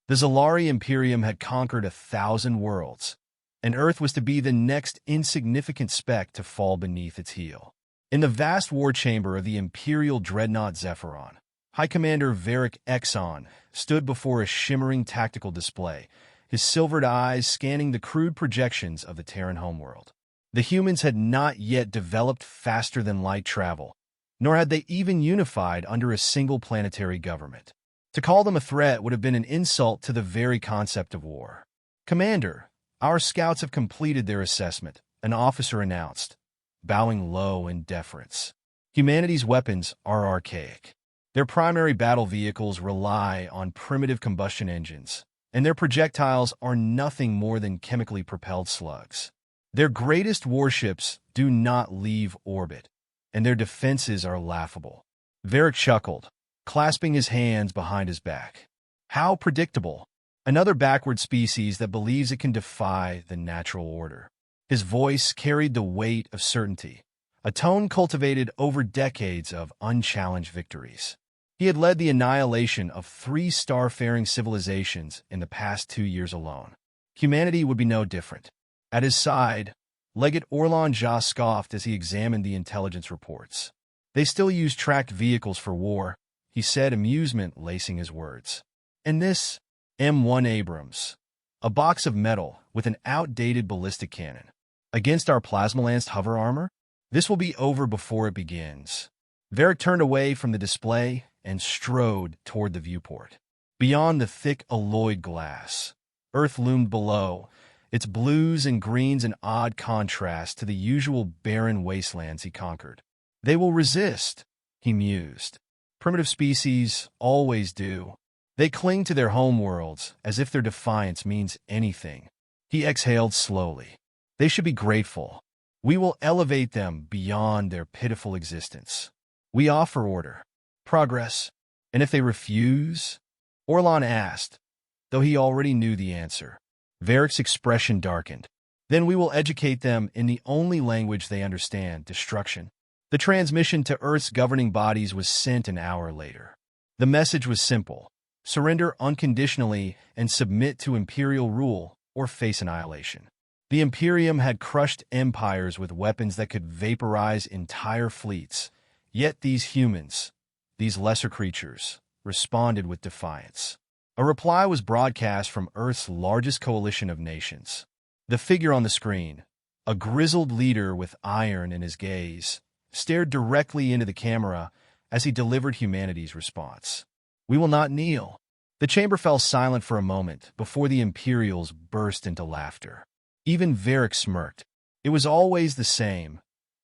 The Zalari Imperium had conquered 1,000 worlds, and Earth was to be the next insignificant speck to fall beneath its heel. In the vast war chamber of the Imperial dreadnought Zephyron, High Commander Varric Exxon stood before a shimmering tactical display, his silvered eyes scanning the crude projections of the Terran homeworld. The humans had not yet developed faster-than-light travel, nor had they even unified under a single planetary government. To call them a threat would have been an insult to the very concept of war. "Commander, our scouts have completed their assessment," an officer announced, bowing low in deference. Humanity's weapons are archaic. Their primary battle vehicles rely on primitive combustion engines, and their projectiles are nothing more than chemically propelled slugs. Their greatest warships do not leave orbit, and their defenses are laughable. Varric chuckled, clasping his hands behind his back. How predictable! Another backward species that believes it can defy the natural order. His voice carried the weight of certainty, a tone cultivated over decades of unchallenged victories. He had led the annihilation of 3 star-faring civilizations in the past 2 years alone. Humanity would be no different. At his side, Legate Orlan Ja scoffed as he examined the intelligence reports. "They still use tracked vehicles for war," he said, amusement lacing his words. "And this M1 Abrams, a box of metal with an outdated ballistic cannon, against our plasma-lanced hover armor? This will be over before it begins." Varric turned away from the display and strode toward the viewport. Beyond the thick alloyed glass, Earth loomed below, its blues and greens in odd contrast to the usual barren wastelands he conquered. "They will resist," he mused. "Primitive species always do. They cling to their homeworlds as if their defiance means anything." He exhaled slowly. "They should be grateful. We will elevate them beyond their pitiful existence. We offer order, progress, and if they refuse?" Orlan asked, though he already knew the answer. Varric's expression darkened. "Then we will educate them in the only language they understand, destruction." The transmission to Earth's governing bodies was sent an hour later. The message was simple: surrender unconditionally and submit to Imperial rule or face annihilation. The Imperium had crushed empires with weapons that could vaporize entire fleets, yet these humans, these lesser creatures, responded with defiance. A reply was broadcast from Earth's largest coalition of nations. The figure on the screen, a grizzled leader with iron in his gaze, stared directly into the camera as he delivered humanity's response. "We will not kneel." The chamber fell silent for a moment before the Imperials burst into laughter. Even Varric smirked. It was always the same: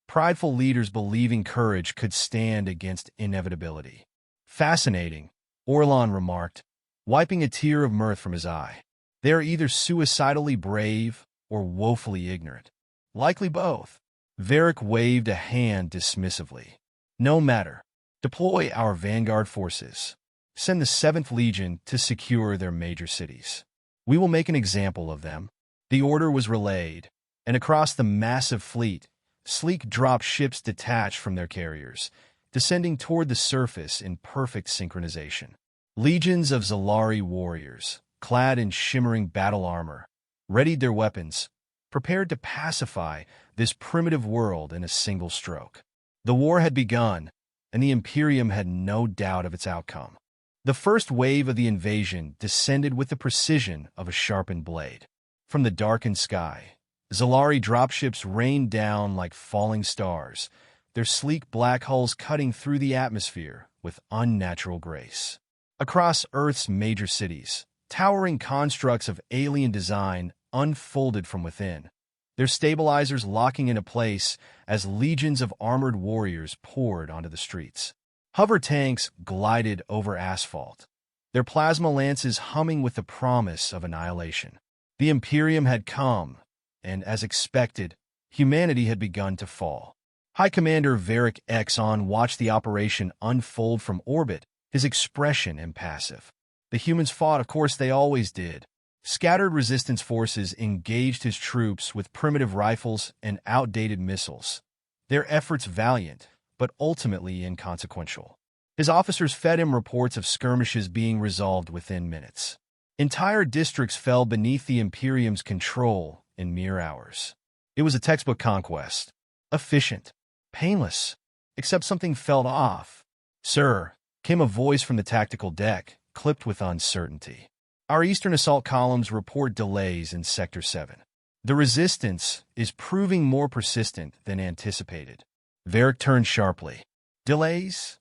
prideful leaders believing courage could stand against inevitability. "Fascinating," Orlan remarked, wiping a tear of mirth from his eye. "They are either suicidally brave or woefully ignorant. Likely both." Varric waved a hand dismissively. "No matter. Deploy our vanguard forces. Send the 7th Legion to secure their major cities. We will make an example of them." The order was relayed, and across the massive fleet, sleek drop ships detached from their carriers, descending toward the surface in perfect synchronization. Legions of Zalari warriors, clad in shimmering battle armor, readied their weapons, prepared to pacify this primitive world in a single stroke. The war had begun, and the Imperium had no doubt of its outcome. The first wave of the invasion descended with the precision of a sharpened blade. From the darkened sky, Zalari dropships rained down like falling stars, their sleek black hulls cutting through the atmosphere with unnatural grace. Across Earth's major cities, towering constructs of alien design unfolded from within, their stabilizers locking into place as legions of armored warriors poured onto the streets. Hover tanks glided over asphalt, their plasma lances humming with the promise of annihilation. The Imperium had come, and as expected, humanity had begun to fall. High Commander Varric Exxon watched the operation unfold from orbit, his expression impassive. The humans fought, of course they always did. Scattered resistance forces engaged his troops with primitive rifles and outdated missiles, their efforts valiant, but ultimately inconsequential. His officers fed him reports of skirmishes being resolved within minutes. Entire districts fell beneath the Imperium's control in mere hours. It was a textbook conquest. Efficient. Painless. Except something felt off. "Sir," came a voice from the tactical deck, clipped with uncertainty. "Our eastern assault columns report delays in Sector 7. The resistance is proving more persistent than anticipated." Varric turned sharply. "Delays?"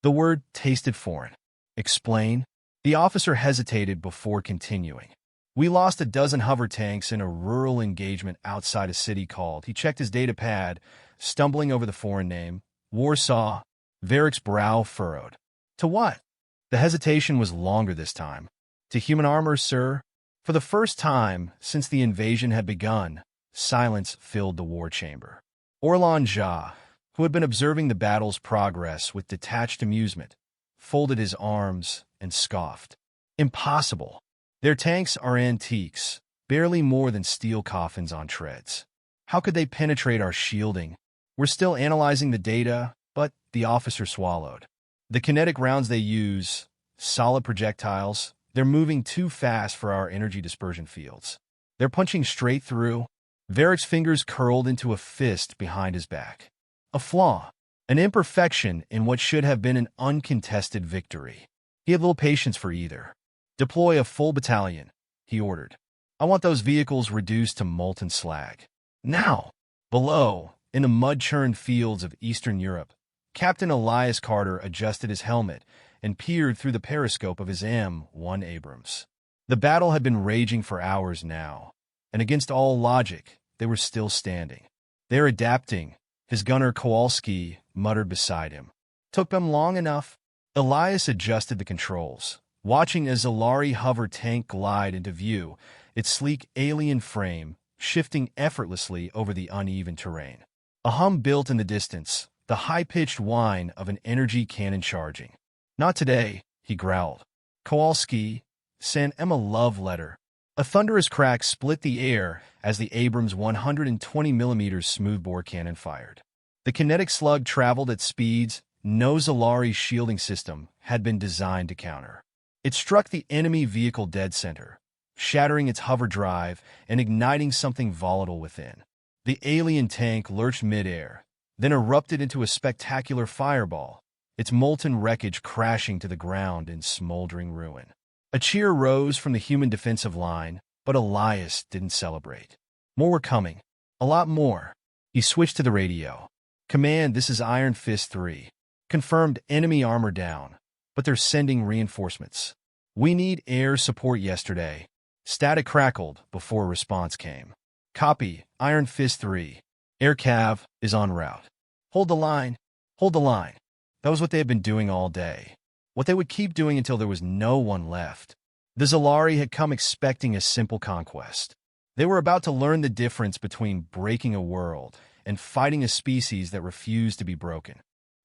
The word tasted foreign. "Explain." The officer hesitated before continuing. "We lost a dozen hover tanks in a rural engagement outside a city called." He checked his data pad, stumbling over the foreign name. "Warsaw." Varric's brow furrowed. "To what?" The hesitation was longer this time. "To human armor, sir." For the first time since the invasion had begun, silence filled the war chamber. Orlan Jha, who had been observing the battle's progress with detached amusement, folded his arms and scoffed. "Impossible. Their tanks are antiques, barely more than steel coffins on treads. How could they penetrate our shielding? We're still analyzing the data," but the officer swallowed. "The kinetic rounds they use, solid projectiles, they're moving too fast for our energy dispersion fields. They're punching straight through." Varric's fingers curled into a fist behind his back. A flaw, an imperfection in what should have been an uncontested victory. He had little patience for either. "Deploy a full battalion," he ordered. "I want those vehicles reduced to molten slag. Now!" Below, in the mud-churned fields of Eastern Europe, Captain Elias Carter adjusted his helmet and peered through the periscope of his M1 Abrams. The battle had been raging for hours now, and against all logic, they were still standing. "They're adapting," his gunner Kowalski muttered beside him. "Took them long enough." Elias adjusted the controls, watching a Zalari hover tank glide into view, its sleek alien frame shifting effortlessly over the uneven terrain. A hum built in the distance, the high-pitched whine of an energy cannon charging. "Not today," he growled. "Kowalski, send Emma a love letter." A thunderous crack split the air as the Abrams 120mm smoothbore cannon fired. The kinetic slug traveled at speeds no Zalari shielding system had been designed to counter. It struck the enemy vehicle dead center, shattering its hover drive and igniting something volatile within. The alien tank lurched midair, then erupted into a spectacular fireball, its molten wreckage crashing to the ground in smoldering ruin. A cheer rose from the human defensive line, but Elias didn't celebrate. More were coming. A lot more. He switched to the radio. "Command, this is Iron Fist 3. Confirmed enemy armor down, but they're sending reinforcements. We need air support yesterday." Static crackled before a response came. "Copy, Iron Fist 3. Air Cav is en route." "Hold the line. Hold the line." That was what they had been doing all day. What they would keep doing until there was no one left. The Zalari had come expecting a simple conquest. They were about to learn the difference between breaking a world and fighting a species that refused to be broken.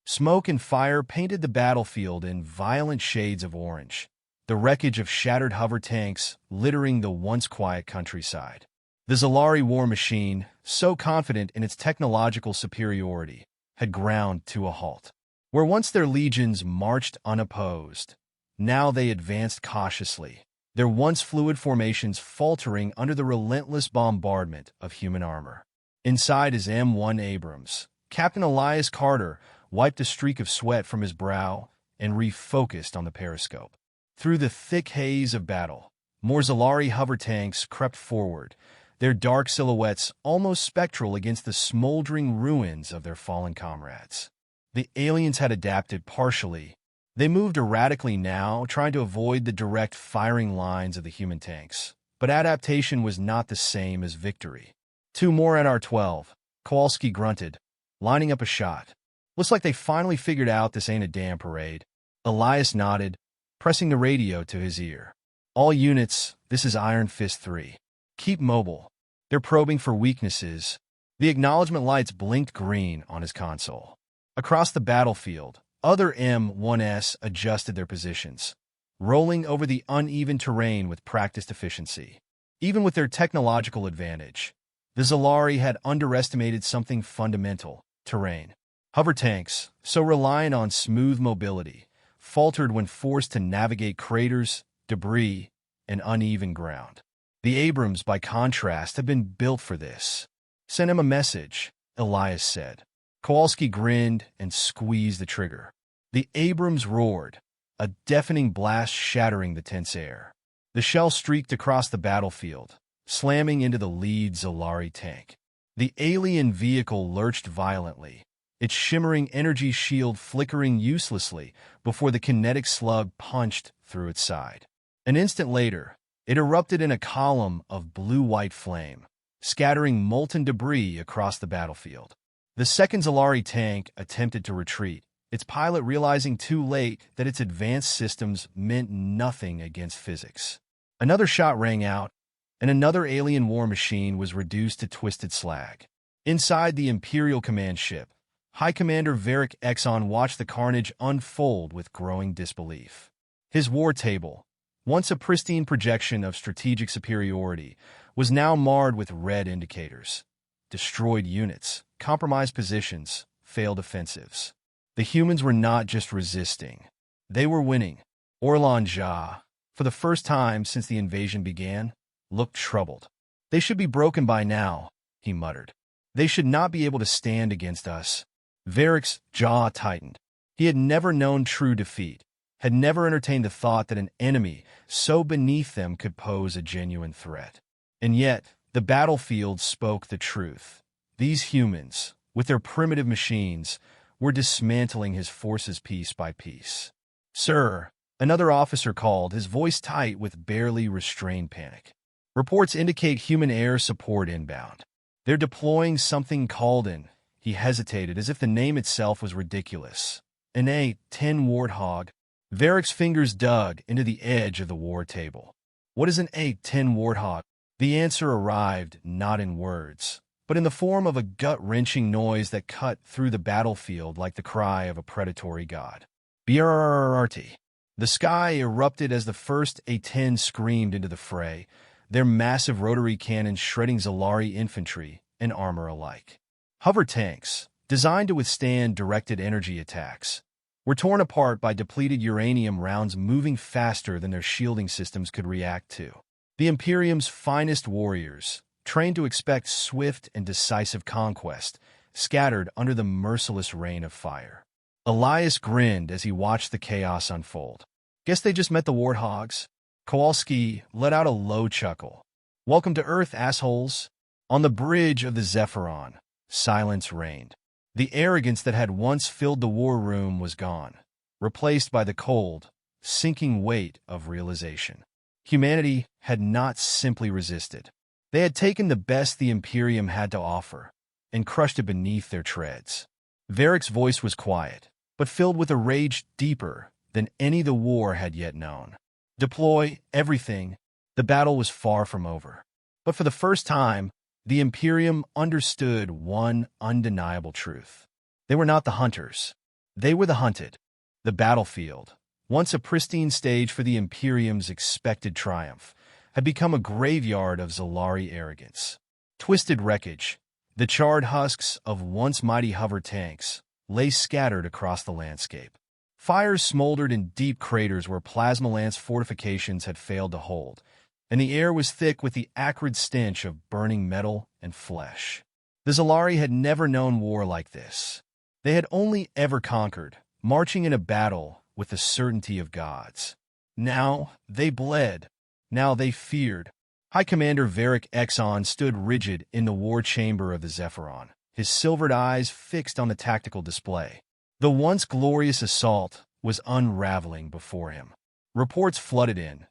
Smoke and fire painted the battlefield in violent shades of orange, the wreckage of shattered hover tanks littering the once quiet countryside. The Zalari war machine, so confident in its technological superiority, had ground to a halt. Where once their legions marched unopposed, now they advanced cautiously, their once fluid formations faltering under the relentless bombardment of human armor. Inside his M1 Abrams, Captain Elias Carter wiped a streak of sweat from his brow and refocused on the periscope. Through the thick haze of battle, more Zalari hover tanks crept forward, their dark silhouettes almost spectral against the smoldering ruins of their fallen comrades. The aliens had adapted partially. They moved erratically now, trying to avoid the direct firing lines of the human tanks. But adaptation was not the same as victory. "Two more at R-12, Kowalski grunted, lining up a shot. "Looks like they finally figured out this ain't a damn parade." Elias nodded, pressing the radio to his ear. "All units, this is Iron Fist 3. Keep mobile. They're probing for weaknesses." The acknowledgement lights blinked green on his console. Across the battlefield, other M1s adjusted their positions, rolling over the uneven terrain with practiced efficiency. Even with their technological advantage, the Zalari had underestimated something fundamental: terrain. Hover tanks, so reliant on smooth mobility, faltered when forced to navigate craters, debris, and uneven ground. The Abrams, by contrast, had been built for this. "Send him a message," Elias said. Kowalski grinned and squeezed the trigger. The Abrams roared, a deafening blast shattering the tense air. The shell streaked across the battlefield, slamming into the lead Zolari tank. The alien vehicle lurched violently, its shimmering energy shield flickering uselessly before the kinetic slug punched through its side. An instant later, it erupted in a column of blue-white flame, scattering molten debris across the battlefield. The second Zolari tank attempted to retreat, its pilot realizing too late that its advanced systems meant nothing against physics. Another shot rang out, and another alien war machine was reduced to twisted slag. Inside the Imperial command ship, High Commander Varric Exxon watched the carnage unfold with growing disbelief. His war table, once a pristine projection of strategic superiority, was now marred with red indicators. Destroyed units, compromised positions, failed offensives. The humans were not just resisting. They were winning. Orlan Jha, for the first time since the invasion began, looked troubled. "They should be broken by now," he muttered. "They should not be able to stand against us." Varric's jaw tightened. He had never known true defeat, had never entertained the thought that an enemy so beneath them could pose a genuine threat. And yet, the battlefield spoke the truth. These humans, with their primitive machines, were dismantling his forces piece by piece. "Sir," another officer called, his voice tight with barely restrained panic. "Reports indicate human air support inbound. They're deploying something called an..." He hesitated, as if the name itself was ridiculous. "An A-10 Warthog." Varric's fingers dug into the edge of the war table. "What is an A-10 Warthog?" The answer arrived not in words, but in the form of a gut-wrenching noise that cut through the battlefield like the cry of a predatory god. "BRRRRT." The sky erupted as the first A-10 screamed into the fray, their massive rotary cannons shredding Zolari infantry and armor alike. Hover tanks, designed to withstand directed energy attacks, were torn apart by depleted uranium rounds moving faster than their shielding systems could react to. The Imperium's finest warriors, trained to expect swift and decisive conquest, scattered under the merciless rain of fire. Elias grinned as he watched the chaos unfold. "Guess they just met the Warthogs." Kowalski let out a low chuckle. "Welcome to Earth, assholes." On the bridge of the Zephyron, silence reigned. The arrogance that had once filled the war room was gone, replaced by the cold, sinking weight of realization. Humanity had not simply resisted. They had taken the best the Imperium had to offer and crushed it beneath their treads. Varric's voice was quiet, but filled with a rage deeper than any the war had yet known. "Deploy everything." The battle was far from over. But for the first time, the Imperium understood one undeniable truth. They were not the hunters. They were the hunted. The battlefield, once a pristine stage for the Imperium's expected triumph, had become a graveyard of Zolari arrogance. Twisted wreckage, the charred husks of once mighty hover tanks, lay scattered across the landscape. Fires smoldered in deep craters where plasma lance fortifications had failed to hold, and the air was thick with the acrid stench of burning metal and flesh. The Zolari had never known war like this. They had only ever conquered, marching in a battle with the certainty of gods. Now they bled. Now they feared. High Commander Varric Exxon stood rigid in the war chamber of the Zephyron, his silvered eyes fixed on the tactical display. The once glorious assault was unraveling before him. Reports flooded in.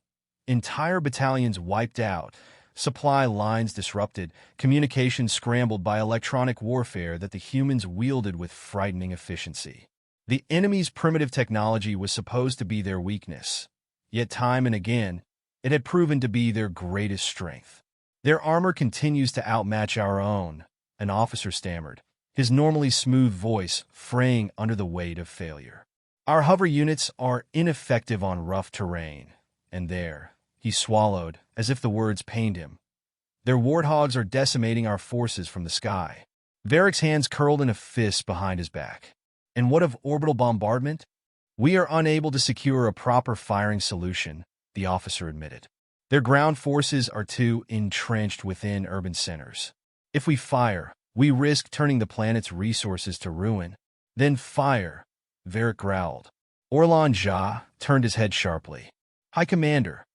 Entire battalions wiped out, supply lines disrupted, communications scrambled by electronic warfare that the humans wielded with frightening efficiency. The enemy's primitive technology was supposed to be their weakness, yet time and again, it had proven to be their greatest strength. "Their armor continues to outmatch our own," an officer stammered, his normally smooth voice fraying under the weight of failure. "Our hover units are ineffective on rough terrain, and he swallowed, as if the words pained him. "Their warthogs are decimating our forces from the sky." Varric's hands curled in a fist behind his back. "And what of orbital bombardment?" "We are unable to secure a proper firing solution," the officer admitted. Their ground forces are too entrenched within urban centers. If we fire, we risk turning the planet's resources to ruin. Then fire, Varric growled. Orlan Jah turned his head sharply. High Commander.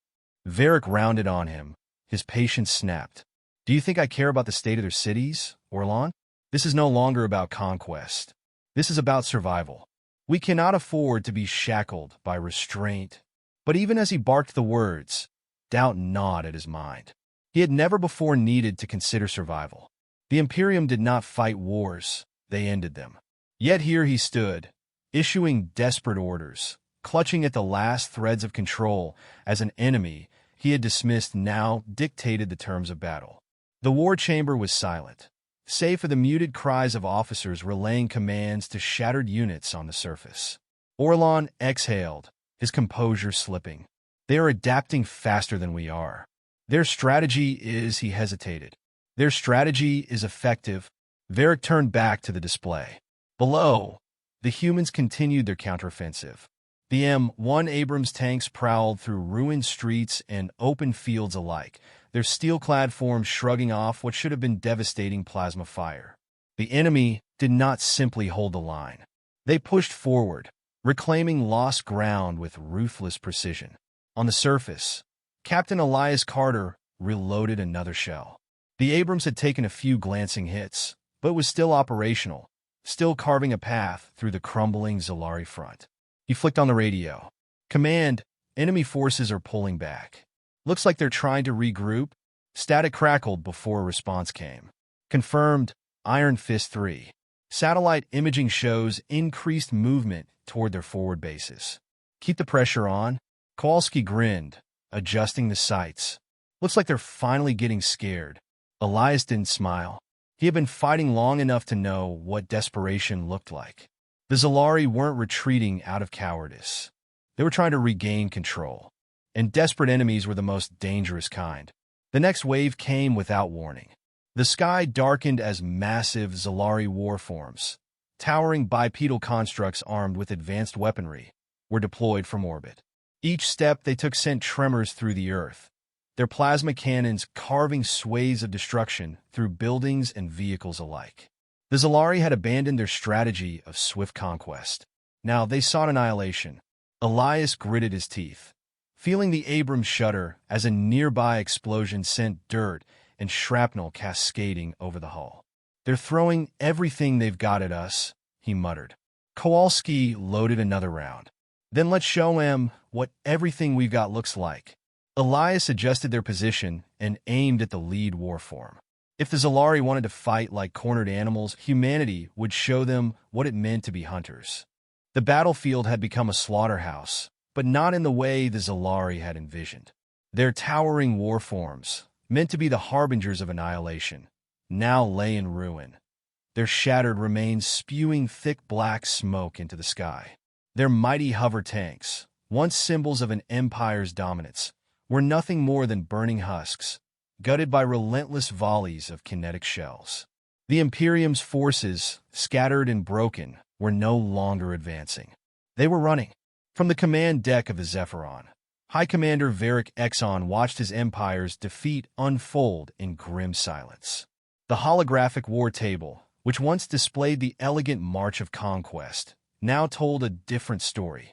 Varric rounded on him. His patience snapped. Do you think I care about the state of their cities, Orlan? This is no longer about conquest. This is about survival. We cannot afford to be shackled by restraint. But even as he barked the words, doubt gnawed at his mind. He had never before needed to consider survival. The Imperium did not fight wars, they ended them. Yet here he stood, issuing desperate orders, clutching at the last threads of control as an enemy he had dismissed now dictated the terms of battle. The war chamber was silent, save for the muted cries of officers relaying commands to shattered units on the surface. Orlan exhaled, his composure slipping. They are adapting faster than we are. Their strategy is, he hesitated. Their strategy is effective. Varric turned back to the display. Below, the humans continued their counteroffensive. The M1 Abrams tanks prowled through ruined streets and open fields alike, their steel-clad forms shrugging off what should have been devastating plasma fire. The enemy did not simply hold the line. They pushed forward, reclaiming lost ground with ruthless precision. On the surface, Captain Elias Carter reloaded another shell. The Abrams had taken a few glancing hits, but was still operational, still carving a path through the crumbling Zalari front. He flicked on the radio. Command, enemy forces are pulling back. Looks like they're trying to regroup. Static crackled before a response came. Confirmed, Iron Fist 3. Satellite imaging shows increased movement toward their forward bases. Keep the pressure on. Kowalski grinned, adjusting the sights. Looks like they're finally getting scared. Elias didn't smile. He had been fighting long enough to know what desperation looked like. The Zalari weren't retreating out of cowardice. They were trying to regain control. And desperate enemies were the most dangerous kind. The next wave came without warning. The sky darkened as massive Zalari warforms, towering bipedal constructs armed with advanced weaponry, were deployed from orbit. Each step they took sent tremors through the earth, their plasma cannons carving swathes of destruction through buildings and vehicles alike. The Zalari had abandoned their strategy of swift conquest. Now they sought annihilation. Elias gritted his teeth, feeling the Abrams shudder as a nearby explosion sent dirt and shrapnel cascading over the hull. They're throwing everything they've got at us, he muttered. Kowalski loaded another round. Then let's show him what everything we've got looks like. Elias adjusted their position and aimed at the lead warform. If the Zalari wanted to fight like cornered animals, humanity would show them what it meant to be hunters. The battlefield had become a slaughterhouse, but not in the way the Zalari had envisioned. Their towering warforms, meant to be the harbingers of annihilation, now lay in ruin, their shattered remains spewing thick black smoke into the sky. Their mighty hover tanks, once symbols of an empire's dominance, were nothing more than burning husks, gutted by relentless volleys of kinetic shells. The Imperium's forces, scattered and broken, were no longer advancing. They were running. From the command deck of the Zephyron, High Commander Varric Exxon watched his empire's defeat unfold in grim silence. The holographic war table, which once displayed the elegant march of conquest, now told a different story.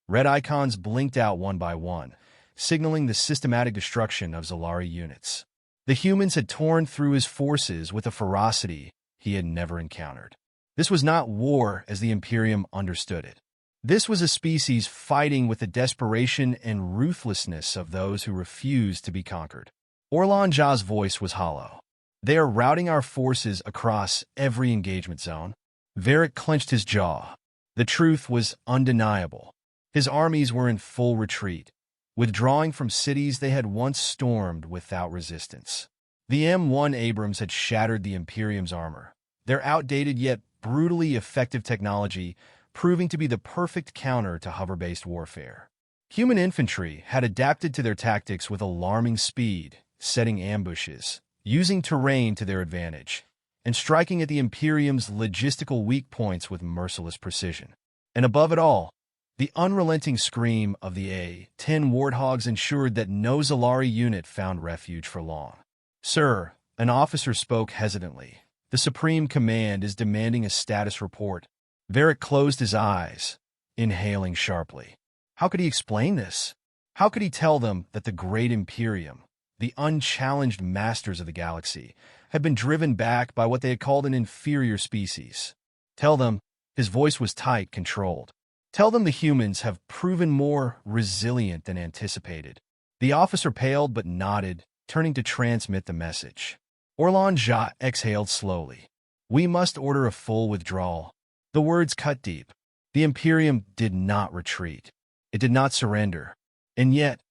Red icons blinked out one by one, signaling the systematic destruction of Zalari units. The humans had torn through his forces with a ferocity he had never encountered. This was not war as the Imperium understood it. This was a species fighting with the desperation and ruthlessness of those who refused to be conquered. Orlan Jah's voice was hollow. They are routing our forces across every engagement zone. Varric clenched his jaw. The truth was undeniable. His armies were in full retreat, withdrawing from cities they had once stormed without resistance. The M1 Abrams had shattered the Imperium's armor, their outdated yet brutally effective technology proving to be the perfect counter to hover-based warfare. Human infantry had adapted to their tactics with alarming speed, setting ambushes, using terrain to their advantage, and striking at the Imperium's logistical weak points with merciless precision. And above it all, The unrelenting scream of the A-10 warthogs ensured that no Zalari unit found refuge for long. "Sir," an officer spoke hesitantly. "The Supreme Command is demanding a status report." Varric closed his eyes, inhaling sharply. How could he explain this? How could he tell them that the great Imperium, the unchallenged masters of the galaxy, had been driven back by what they had called an inferior species? Tell them, his voice was tight, controlled. Tell them the humans have proven more resilient than anticipated. The officer paled but nodded, turning to transmit the message. Orlan Ja exhaled slowly. "We must order a full withdrawal." The words cut deep. The Imperium did not retreat. It did not surrender. And yet,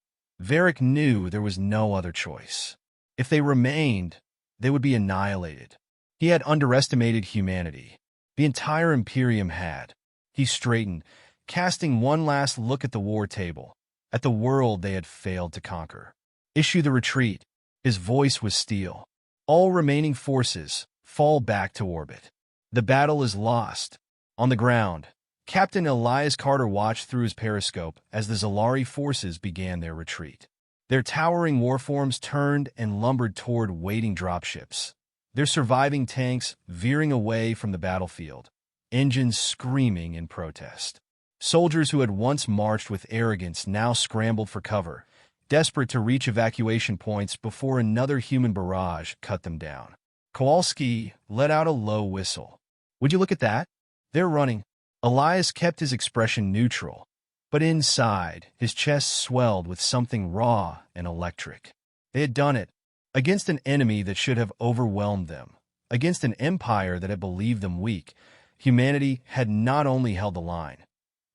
Varric knew there was no other choice. If they remained, they would be annihilated. He had underestimated humanity. The entire Imperium had. He straightened, casting one last look at the war table, at the world they had failed to conquer. "Issue the retreat." His voice was steel. "All remaining forces, fall back to orbit. The battle is lost." On the ground, Captain Elias Carter watched through his periscope as the Zalari forces began their retreat. Their towering warforms turned and lumbered toward waiting dropships, their surviving tanks veering away from the battlefield, engines screaming in protest. Soldiers who had once marched with arrogance now scrambled for cover, desperate to reach evacuation points before another human barrage cut them down. Kowalski let out a low whistle. "Would you look at that? They're running." Elias kept his expression neutral, but inside, his chest swelled with something raw and electric. They had done it, against an enemy that should have overwhelmed them, against an empire that had believed them weak. Humanity had not only held the line,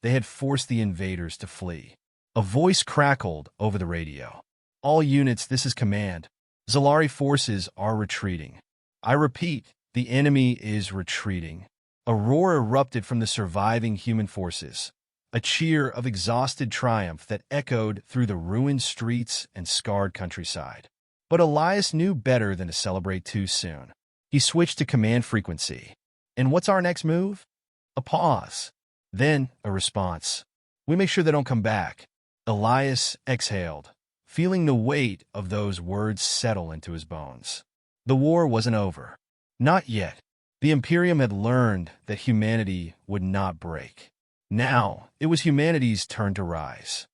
they had forced the invaders to flee. A voice crackled over the radio. "All units, this is command. Zalari forces are retreating. I repeat, the enemy is retreating." A roar erupted from the surviving human forces, a cheer of exhausted triumph that echoed through the ruined streets and scarred countryside. But Elias knew better than to celebrate too soon. He switched to command frequency. "And what's our next move?" A pause. Then a response. "We make sure they don't come back." Elias exhaled, feeling the weight of those words settle into his bones. The war wasn't over. Not yet. The Imperium had learned that humanity would not break. Now, it was humanity's turn to rise.